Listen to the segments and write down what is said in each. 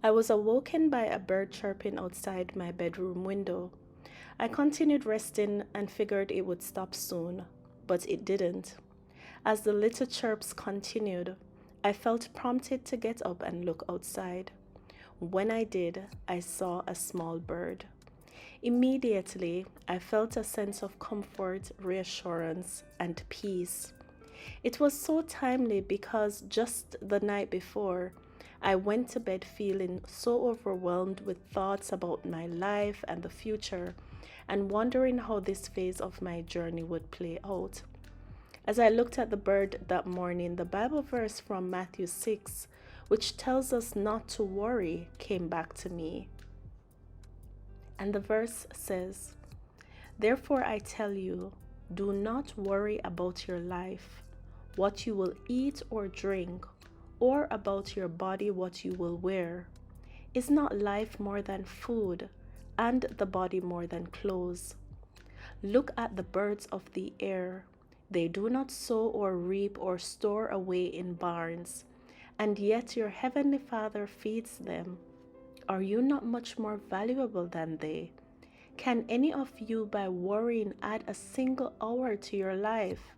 I was awoken by a bird chirping outside my bedroom window. I continued resting and figured it would stop soon, but it didn't. As the little chirps continued, I felt prompted to get up and look outside. When I did, I saw a small bird. Immediately, I felt a sense of comfort, reassurance, and peace. It was so timely because just the night before, I went to bed feeling so overwhelmed with thoughts about my life and the future, and wondering how this phase of my journey would play out. As I looked at the bird that morning, the Bible verse from Matthew 6, which tells us not to worry, came back to me. And the verse says, "Therefore I tell you, do not worry about your life, what you will eat or drink, or about your body, what you will wear. Is not life more than food, and the body more than clothes? Look at the birds of the air. They do not sow or reap or store away in barns, and yet your heavenly Father feeds them. Are you not much more valuable than they? Can any of you, by worrying, add a single hour to your life?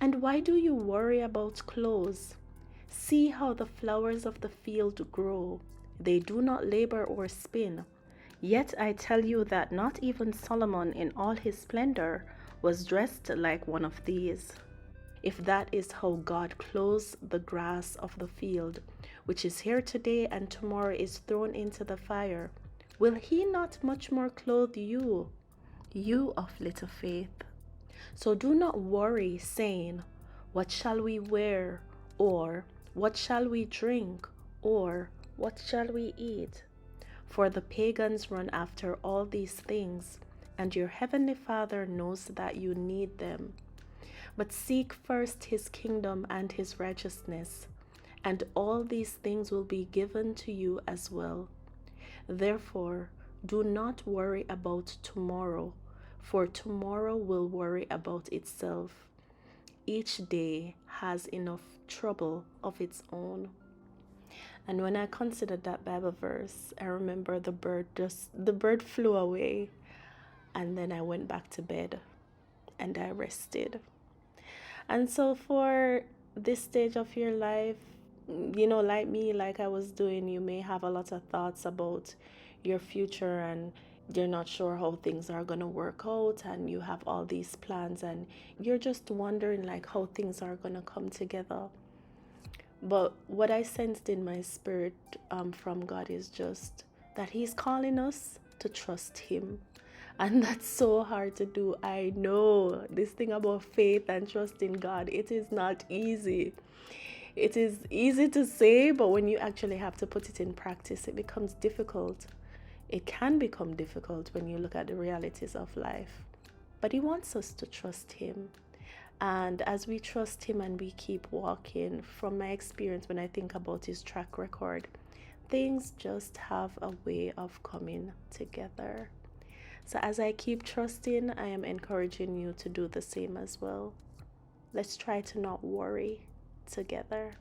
And why do you worry about clothes? See how the flowers of the field grow. They do not labor or spin. Yet I tell you that not even Solomon in all his splendor was dressed like one of these. If that is how God clothes the grass of the field, which is here today and tomorrow is thrown into the fire, will he not much more clothe you, you of little faith? So do not worry, saying, 'What shall we wear?' or 'What shall we drink?' or 'What shall we eat?' For the pagans run after all these things, and your heavenly Father knows that you need them. But seek first his kingdom and his righteousness, and all these things will be given to you as well. Therefore, do not worry about tomorrow, for tomorrow will worry about itself. Each day has enough trouble of its own." And when I considered that Bible verse, I remember the bird flew away, and then I went back to bed and I rested. And so for this stage of your life, like me, like I was doing, you may have a lot of thoughts about your future, and you're not sure how things are going to work out, and you have all these plans, and you're just wondering like how things are going to come together. But what I sensed in my spirit from God is just that he's calling us to trust him. And that's so hard to do. I know this thing about faith and trust in God, it is not easy. It is easy to say, but when you actually have to put it in practice, it becomes difficult. It can become difficult when you look at the realities of life. But he wants us to trust him. And as we trust him and we keep walking, from my experience, when I think about his track record, things just have a way of coming together. So as I keep trusting, I am encouraging you to do the same as well. Let's try to not worry together.